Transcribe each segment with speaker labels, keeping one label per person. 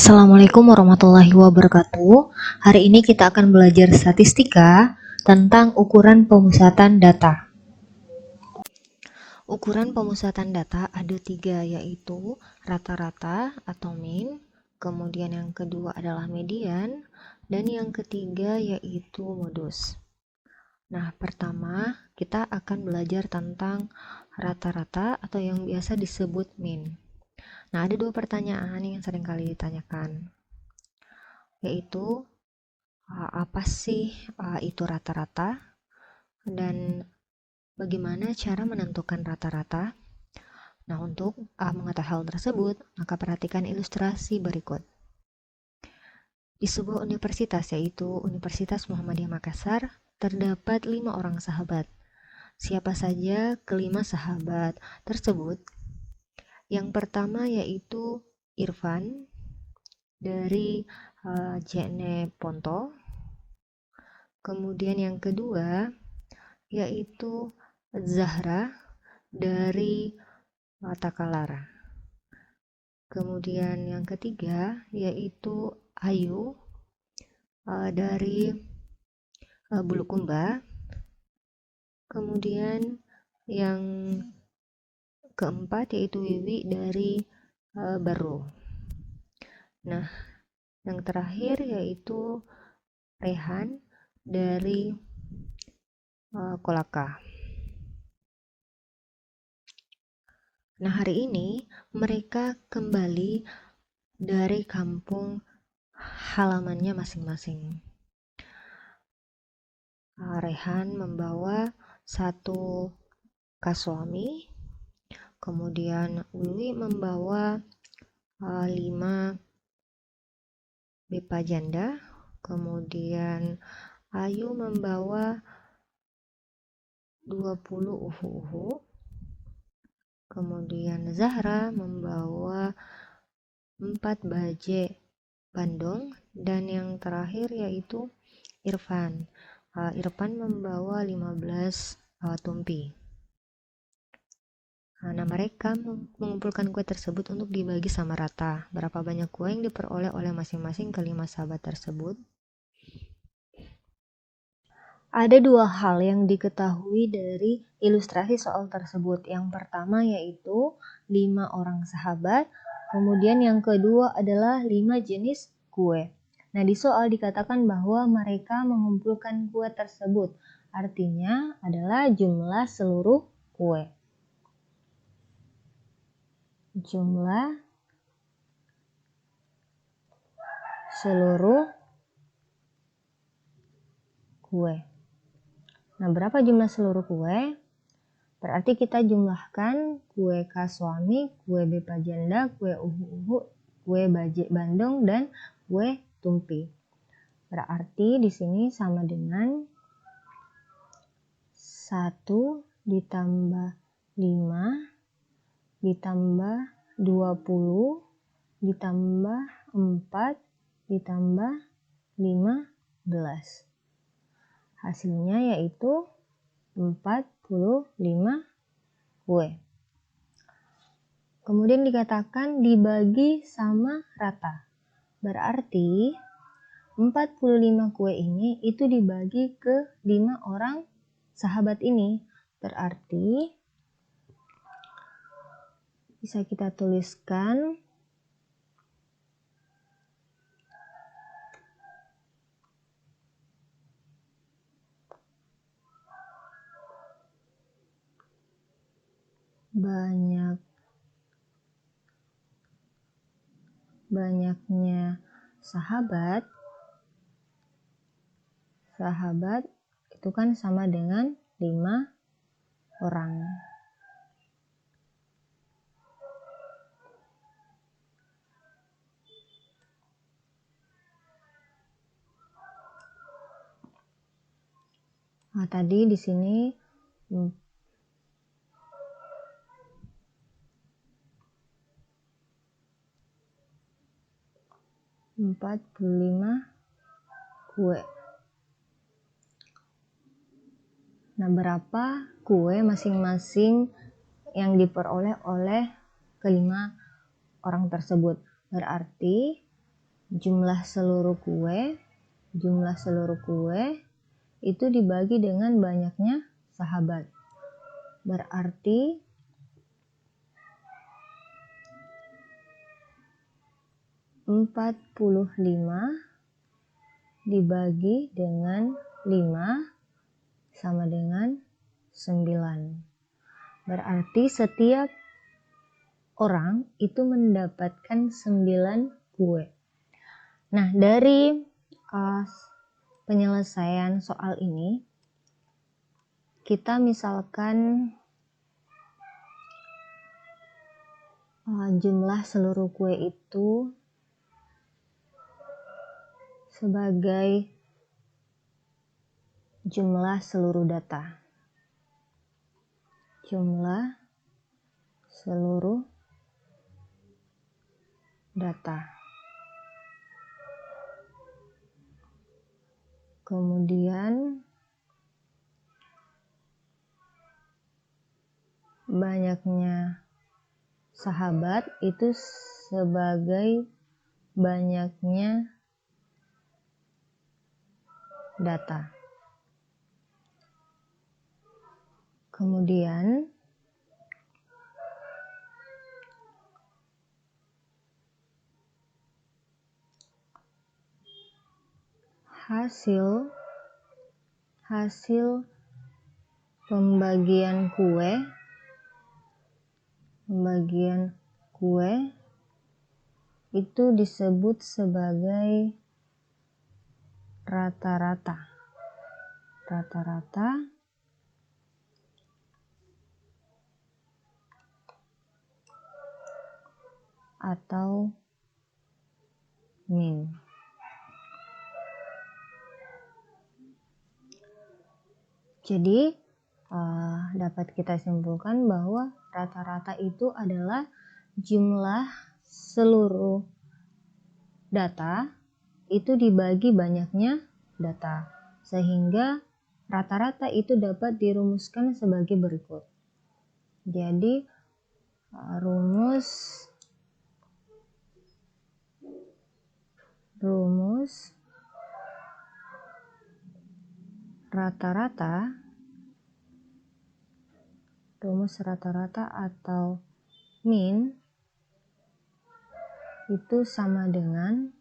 Speaker 1: Assalamualaikum warahmatullahi wabarakatuh. Hari ini kita akan belajar statistika tentang ukuran pemusatan data. Ukuran pemusatan data ada tiga, yaitu rata-rata atau mean, kemudian yang kedua adalah median, dan yang ketiga yaitu modus. Nah, pertama kita akan belajar tentang rata-rata atau yang biasa disebut mean. Nah, ada dua pertanyaan yang sering kali ditanyakan, yaitu apa sih itu rata-rata dan bagaimana cara menentukan rata-rata. Nah, untuk mengetahui hal tersebut, maka perhatikan ilustrasi berikut. Di sebuah universitas, yaitu Universitas Muhammadiyah Makassar, terdapat 5 orang sahabat. Siapa saja kelima sahabat tersebut? Yang pertama yaitu Irfan dari JNE Ponto. Kemudian yang kedua yaitu Zahra dari Takalar. Kemudian yang ketiga yaitu Ayu dari Bulukumba. Kemudian yang keempat yaitu Wiwi dari Baru. Nah, yang terakhir yaitu Rehan dari Kolaka. Nah, hari ini mereka kembali dari kampung halamannya masing-masing. Rehan membawa satu kas suami, kemudian Wiwi membawa 5 bepa janda, kemudian Ayu membawa 20 uhu-uhu, kemudian Zahra membawa 4 baje bandong, dan yang terakhir yaitu Irfan. Irfan membawa 15 tumpi. Nah, mereka mengumpulkan kue tersebut untuk dibagi sama rata. Berapa banyak kue yang diperoleh oleh masing-masing kelima sahabat tersebut? Ada dua hal yang diketahui dari ilustrasi soal tersebut. Yang pertama yaitu 5 orang sahabat, kemudian yang kedua adalah 5 jenis kue. Nah, di soal dikatakan bahwa mereka mengumpulkan kue tersebut. Artinya adalah jumlah seluruh kue. Jumlah seluruh kue. Nah, berapa jumlah seluruh kue? Berarti kita jumlahkan kue kas suami, kue bepa janda, kue uhu-uhu, kue baje bandong, dan kue tumpi. Berarti di sini sama dengan 1 ditambah 5 ditambah 20 ditambah 4 ditambah 15. Hasilnya yaitu 45 kue. Kemudian dikatakan dibagi sama rata. Berarti 45 kue ini itu dibagi ke 5 orang sahabat ini. Berarti bisa kita tuliskan banyaknya sahabat itu kan sama dengan 5 orang. Nah, tadi di sini 45 kue. Nah, berapa kue masing-masing yang diperoleh oleh kelima orang tersebut? Berarti jumlah seluruh kue itu dibagi dengan banyaknya sahabat. Berarti 45 dibagi dengan 5 sama dengan 9. Berarti setiap orang itu mendapatkan 9 kue. Nah, dari penyelesaian soal ini, kita misalkan jumlah seluruh kue itu sebagai jumlah seluruh data. Jumlah seluruh data. Kemudian banyaknya sahabat itu sebagai banyaknya data. Kemudian hasil pembagian kue itu disebut sebagai rata-rata atau mean. Jadi dapat kita simpulkan bahwa rata-rata itu adalah jumlah seluruh data itu dibagi banyaknya data, sehingga rata-rata itu dapat dirumuskan sebagai berikut. Jadi rumus rata-rata atau mean itu sama dengan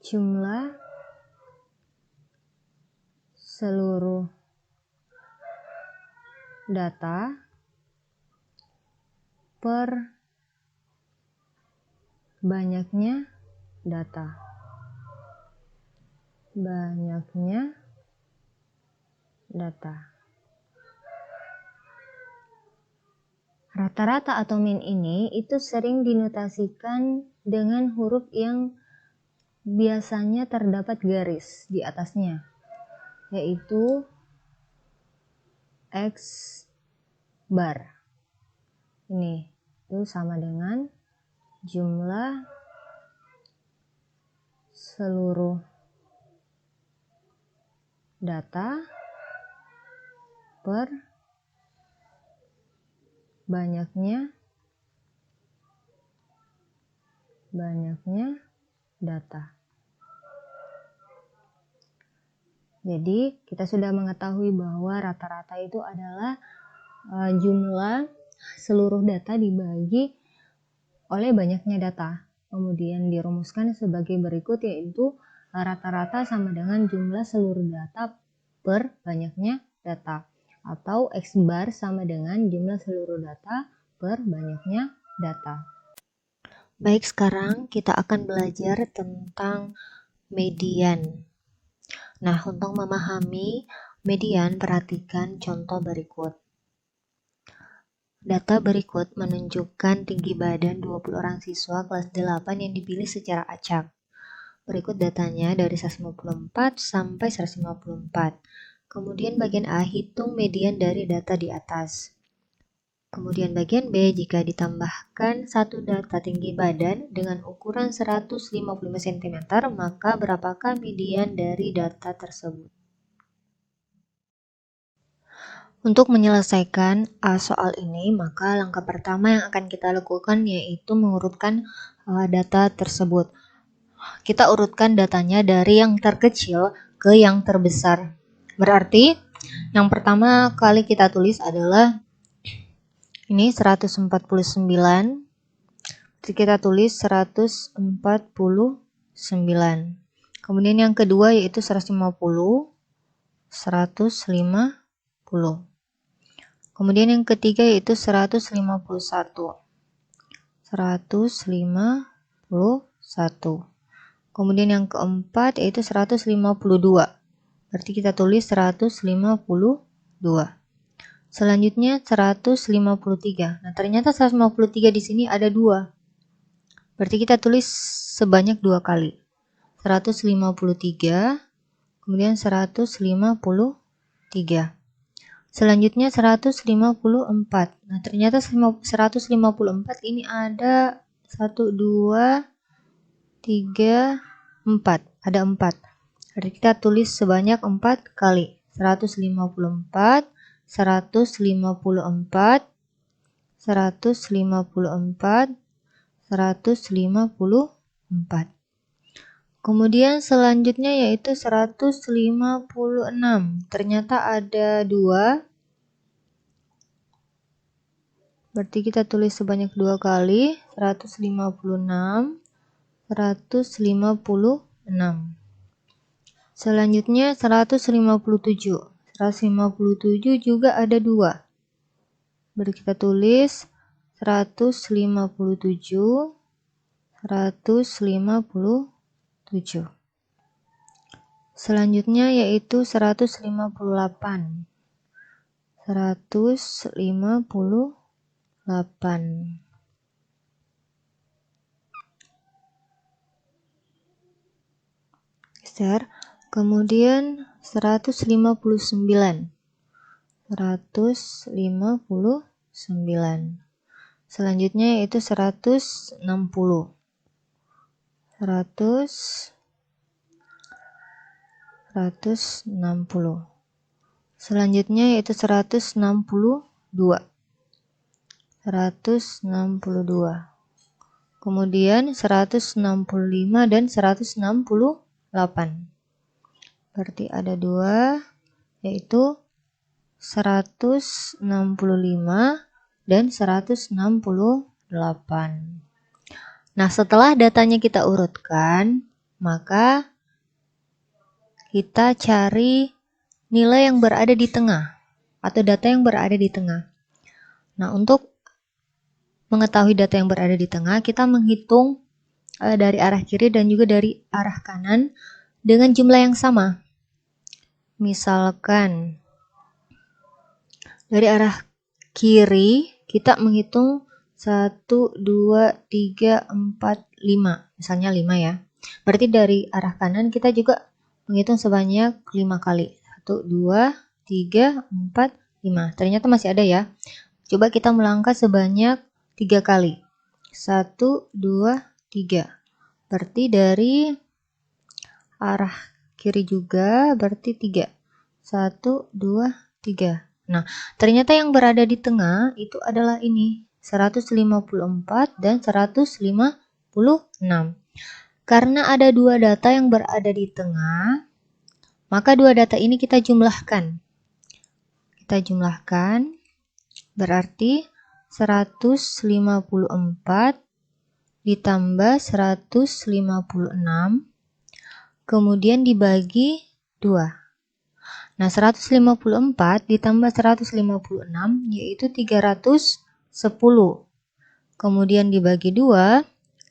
Speaker 1: jumlah seluruh data per banyaknya data. Rata-rata atau mean ini itu sering dinotasikan dengan huruf yang biasanya terdapat garis di atasnya, yaitu X bar. Ini itu sama dengan jumlah seluruh data per banyaknya data. Jadi kita sudah mengetahui bahwa rata-rata itu adalah jumlah seluruh data dibagi oleh banyaknya data. Kemudian dirumuskan sebagai berikut, yaitu rata-rata sama dengan jumlah seluruh data per banyaknya data, atau X bar sama dengan jumlah seluruh data per banyaknya data. Baik, sekarang kita akan belajar tentang median. Nah, untuk memahami median, perhatikan contoh berikut. Data berikut menunjukkan tinggi badan 20 orang siswa kelas 8 yang dipilih secara acak. Berikut datanya dari 154 sampai 154. Kemudian bagian A, hitung median dari data di atas. Kemudian bagian B, jika ditambahkan satu data tinggi badan dengan ukuran 155 cm, maka berapakah median dari data tersebut? Untuk menyelesaikan soal ini, maka langkah pertama yang akan kita lakukan yaitu mengurutkan data tersebut. Kita urutkan datanya dari yang terkecil ke yang terbesar. Berarti yang pertama kali kita tulis adalah ini 149. Jadi kita tulis 149. Kemudian yang kedua yaitu 150. Kemudian yang ketiga yaitu 151. Kemudian yang keempat yaitu 152. Berarti kita tulis 152. Selanjutnya 153. Nah, ternyata 153 di sini ada 2. Berarti kita tulis sebanyak 2 kali. 153, kemudian 153. Selanjutnya 154. Nah, ternyata 154 ini ada 1, 2, 3, 4. Ada 4. Jadi kita tulis sebanyak 4 kali. 154, 154, 154, 154. Kemudian selanjutnya yaitu 156. Ternyata ada 2. Berarti kita tulis sebanyak 2 kali. 156, 156. Selanjutnya 157. 157 juga ada 2. Berarti kita tulis 157, 157. Selanjutnya yaitu 158. 158. Geser. Kemudian 159. 159. Selanjutnya yaitu 160. 160. Selanjutnya yaitu 162. 162. Kemudian 165 dan 168. Berarti ada 2 yaitu 165 dan 168. Nah, setelah datanya kita urutkan, maka kita cari nilai yang berada di tengah atau data yang berada di tengah. Nah, untuk mengetahui data yang berada di tengah, kita menghitung dari arah kiri dan juga dari arah kanan dengan jumlah yang sama. Misalkan dari arah kiri kita menghitung 1, 2, 3, 4, 5. Misalnya 5 ya. Berarti dari arah kanan kita juga menghitung sebanyak 5 kali. 1, 2, 3, 4, 5. Ternyata masih ada ya. Coba kita melangkah sebanyak 3 kali. 1, 2, 3. Berarti dari arah kiri juga berarti 3. 1, 2, 3. Nah, ternyata yang berada di tengah itu adalah ini, 154 dan 156. Karena ada 2 data yang berada di tengah, maka 2 data ini kita jumlahkan. Kita jumlahkan, berarti 154 ditambah 156, kemudian dibagi 2. Nah, 154 ditambah 156 yaitu 310. Kemudian dibagi 2,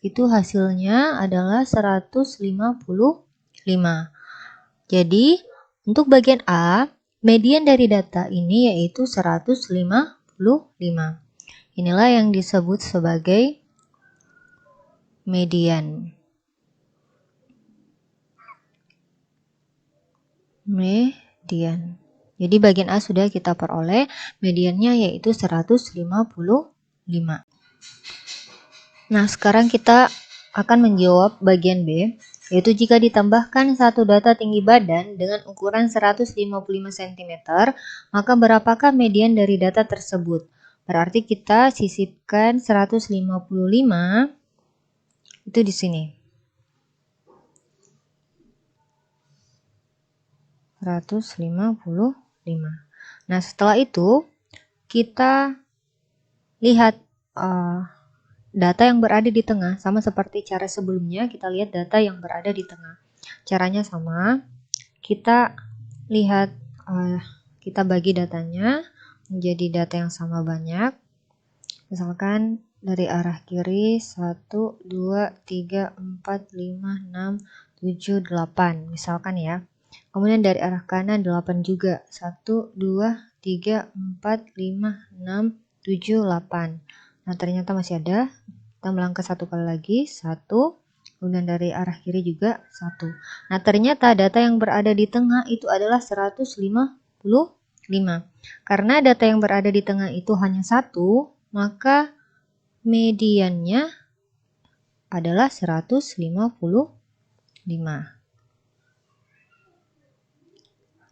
Speaker 1: itu hasilnya adalah 155. Jadi, untuk bagian A, median dari data ini yaitu 155. Inilah yang disebut sebagai median. Jadi bagian A sudah kita peroleh, mediannya yaitu 155. Nah, sekarang kita akan menjawab bagian B. yaitu jika ditambahkan satu data tinggi badan dengan ukuran 155 cm, maka berapakah median dari data tersebut? Berarti kita sisipkan 155 itu di sini. 155. Nah, setelah itu kita lihat data yang berada di tengah, sama seperti cara sebelumnya, kita lihat data yang berada di tengah. Caranya sama, kita lihat, kita bagi datanya menjadi data yang sama banyak. Misalkan dari arah kiri 1, 2, 3, 4, 5, 6, 7, 8 misalkan ya. Kemudian dari arah kanan 8 juga. 1, 2, 3, 4, 5, 6, 7, 8. Nah, ternyata masih ada. Kita melangkah satu kali lagi. 1. Kemudian dari arah kiri juga 1. Nah, ternyata data yang berada di tengah itu adalah 155. Karena data yang berada di tengah itu hanya 1, maka mediannya adalah 155.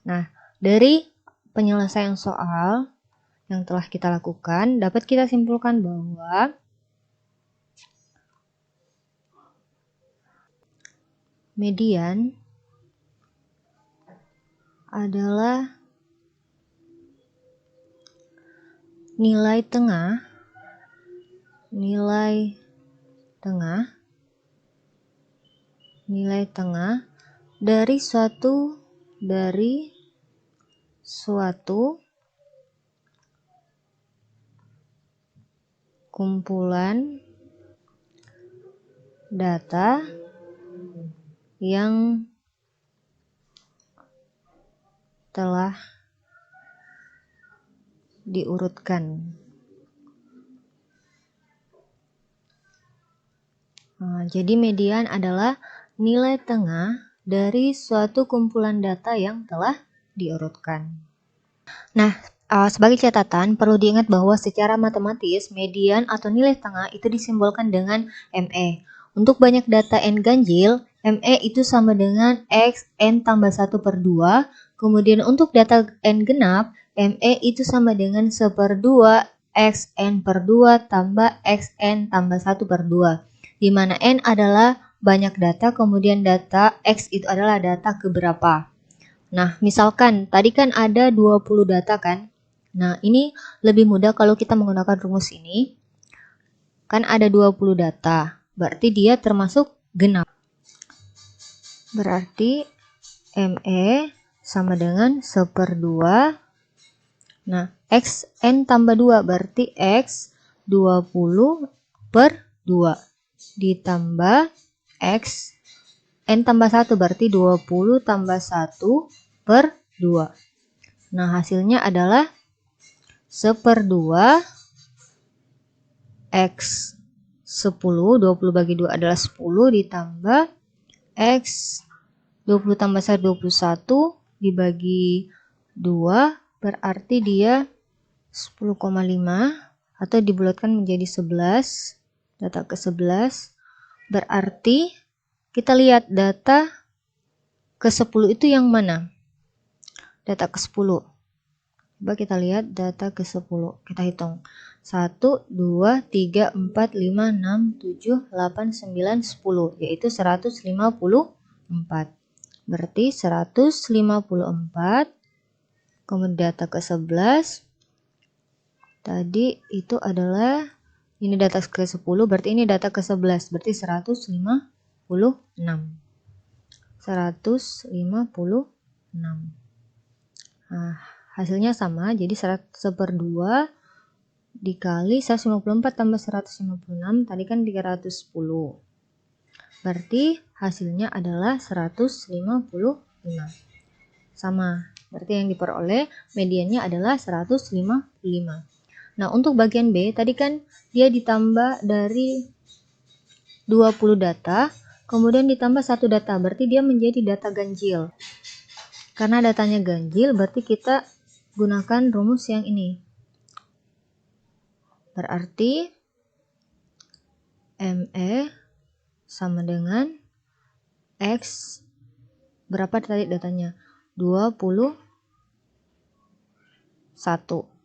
Speaker 1: Nah, dari penyelesaian soal yang telah kita lakukan, dapat kita simpulkan bahwa median adalah nilai tengah dari suatu kumpulan data yang telah diurutkan. Jadi median adalah nilai tengah dari suatu kumpulan data yang telah diurutkan. Nah, sebagai catatan perlu diingat bahwa secara matematis median atau nilai tengah itu disimbolkan dengan ME. Untuk banyak data N ganjil, ME itu sama dengan X N tambah 1/2. Kemudian untuk data N genap, ME itu sama dengan 1/2 XN/2 tambah XN tambah 1/2. Di mana N adalah banyak data, kemudian data X itu adalah data keberapa. Nah, misalkan tadi kan ada 20 data kan? Nah, ini lebih mudah kalau kita menggunakan rumus ini. Kan ada 20 data, berarti dia termasuk genap. Berarti ME sama dengan 1/2. Nah, XN tambah 2 berarti X 20/2 ditambah X N tambah 1 berarti 20 tambah 1/2. Nah, hasilnya adalah 1/2 X 10, 20 bagi 2 adalah 10 ditambah X 20 tambah 1 21 dibagi 2 berarti dia 10,5 atau dibulatkan menjadi 11, data ke-11. Berarti kita lihat data ke-10 itu yang mana? Data ke-10. Coba kita lihat data ke-10. Kita hitung. 1, 2, 3, 4, 5, 6, 7, 8, 9, 10. Yaitu 154. Berarti 154. Kemudian data ke-11. Tadi itu adalah, ini data ke-10. Berarti ini data ke-11. Berarti 156. 156. Nah, hasilnya sama, jadi 1/2 dikali 154 tambah 156, tadi kan 310. Berarti hasilnya adalah 155. Sama, berarti yang diperoleh mediannya adalah 155. Nah, untuk bagian B, tadi kan dia ditambah dari 20 data, kemudian ditambah 1 data, berarti dia menjadi data ganjil. Karena datanya ganjil, berarti kita gunakan rumus yang ini. Berarti ME sama dengan X berapa tadi datanya? 21.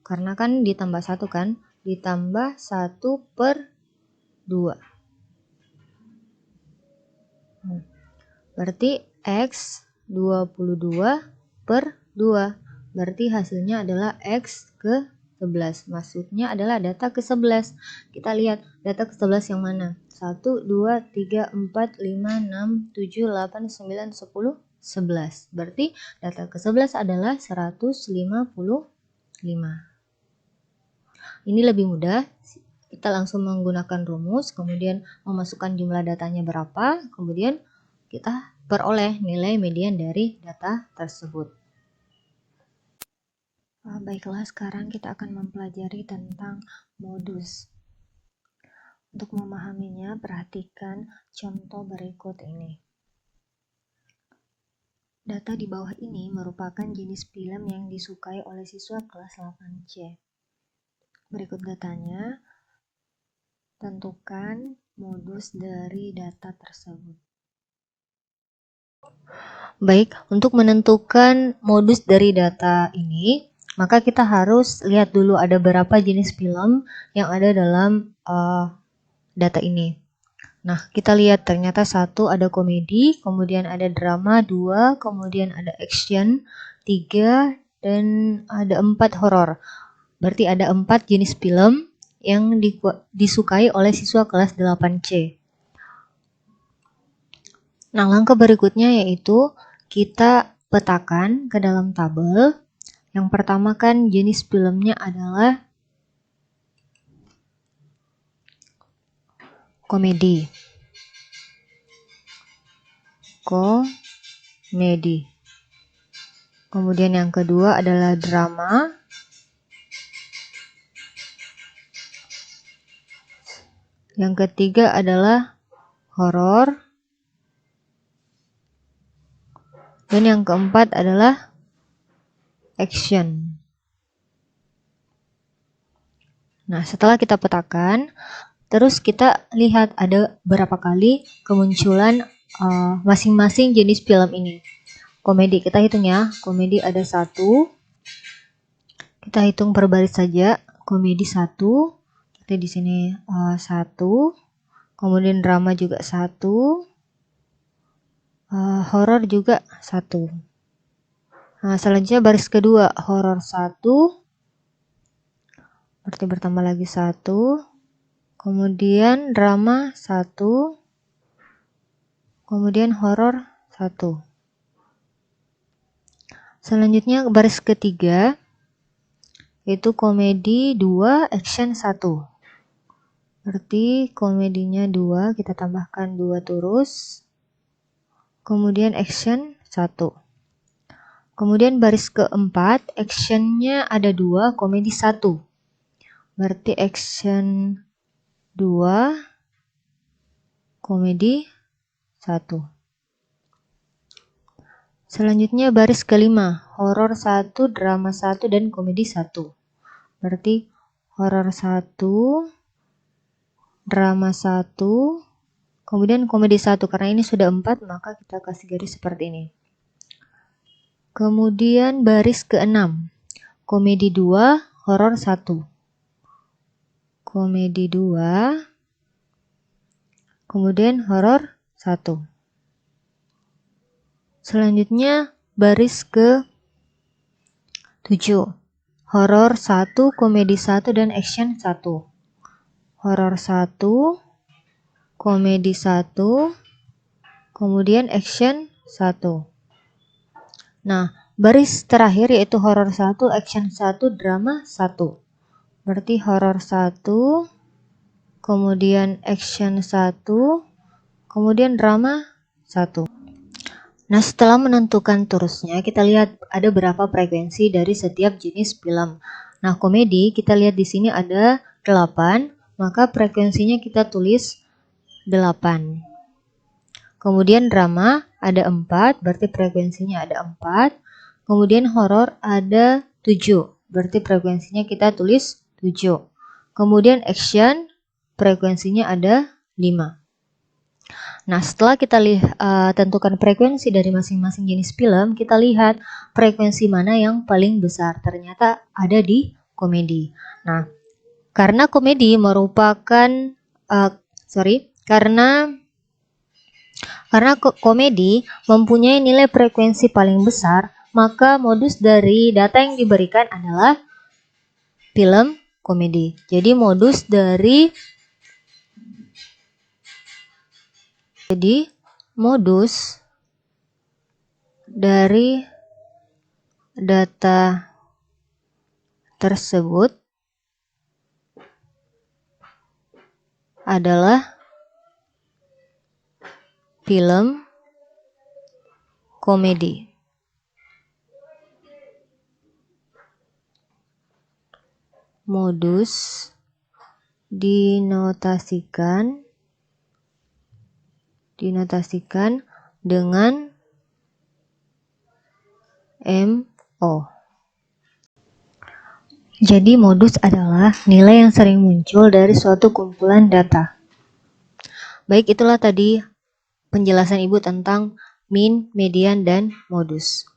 Speaker 1: Karena kan ditambah 1 kan? Ditambah 1/2. Berarti X 22/2. Berarti hasilnya adalah X ke 11. Maksudnya adalah data ke 11. Kita lihat data ke 11 yang mana? 1, 2, 3, 4, 5, 6, 7, 8, 9, 10, 11. Berarti data ke 11 adalah 155. Ini lebih mudah. Kita langsung menggunakan rumus, kemudian memasukkan jumlah datanya berapa, kemudian kita peroleh nilai median dari data tersebut. Baiklah, sekarang kita akan mempelajari tentang modus. Untuk memahaminya, perhatikan contoh berikut ini. Data di bawah ini merupakan jenis film yang disukai oleh siswa kelas 8C. Berikut datanya. Tentukan modus dari data tersebut. Baik, untuk menentukan modus dari data ini, maka kita harus lihat dulu ada berapa jenis film yang ada dalam data ini. Nah, kita lihat ternyata 1 ada komedi, kemudian ada drama, 2, kemudian ada action, 3, dan ada 4 horor. Berarti ada 4 jenis film yang disukai oleh siswa kelas 8C. Nah, langkah berikutnya yaitu kita petakan ke dalam tabel. Yang pertama kan jenis filmnya adalah komedi. Kemudian yang kedua adalah drama. Yang ketiga adalah horor. Dan yang keempat adalah action. Nah, setelah kita petakan, terus kita lihat ada berapa kali kemunculan masing-masing jenis film ini. Komedi, kita hitung ya. Komedi ada 1. Kita hitung per baris saja. Komedi 1. Kita di sini 1. Kemudian drama juga 1. Horor juga 1. Nah, selanjutnya baris kedua, horor 1. Berarti bertambah lagi 1. Kemudian drama 1. Kemudian horor 1. Selanjutnya baris ketiga, yaitu komedi 2, action 1. Berarti komedinya 2, kita tambahkan 2 terus. Kemudian action 1. Kemudian baris keempat, actionnya ada 2, komedi 1. Berarti action 2, komedi 1. Selanjutnya baris kelima, horor 1, drama 1, dan komedi 1. Berarti horor 1, drama 1, kemudian komedi 1. Karena ini sudah 4, maka kita kasih garis seperti ini. Kemudian baris ke-6, komedi 2, horor 1. Komedi 2, kemudian horor 1. Selanjutnya baris ke-7, horor 1, komedi 1, dan action 1. Horor 1, komedi 1, kemudian action 1. Nah, baris terakhir yaitu horor 1, action 1, drama 1. Berarti horor 1, kemudian action 1, kemudian drama 1. Nah, setelah menentukan terusnya, kita lihat ada berapa frekuensi dari setiap jenis film. Nah, komedi kita lihat di sini ada 8, maka frekuensinya kita tulis 8. Kemudian drama ada 4, berarti frekuensinya ada 4. Kemudian horor ada 7, berarti frekuensinya kita tulis 7. Kemudian action frekuensinya ada 5. Nah, setelah kita tentukan frekuensi dari masing-masing jenis film, kita lihat frekuensi mana yang paling besar. Ternyata ada di komedi. Nah, karena komedi merupakan karena komedi mempunyai nilai frekuensi paling besar, maka modus dari data yang diberikan adalah film komedi. Jadi modus dari data tersebut adalah film komedi. Modus dinotasikan dengan MO. Jadi modus adalah nilai yang sering muncul dari suatu kumpulan data. Baik, itulah tadi penjelasan Ibu tentang mean, median, dan modus.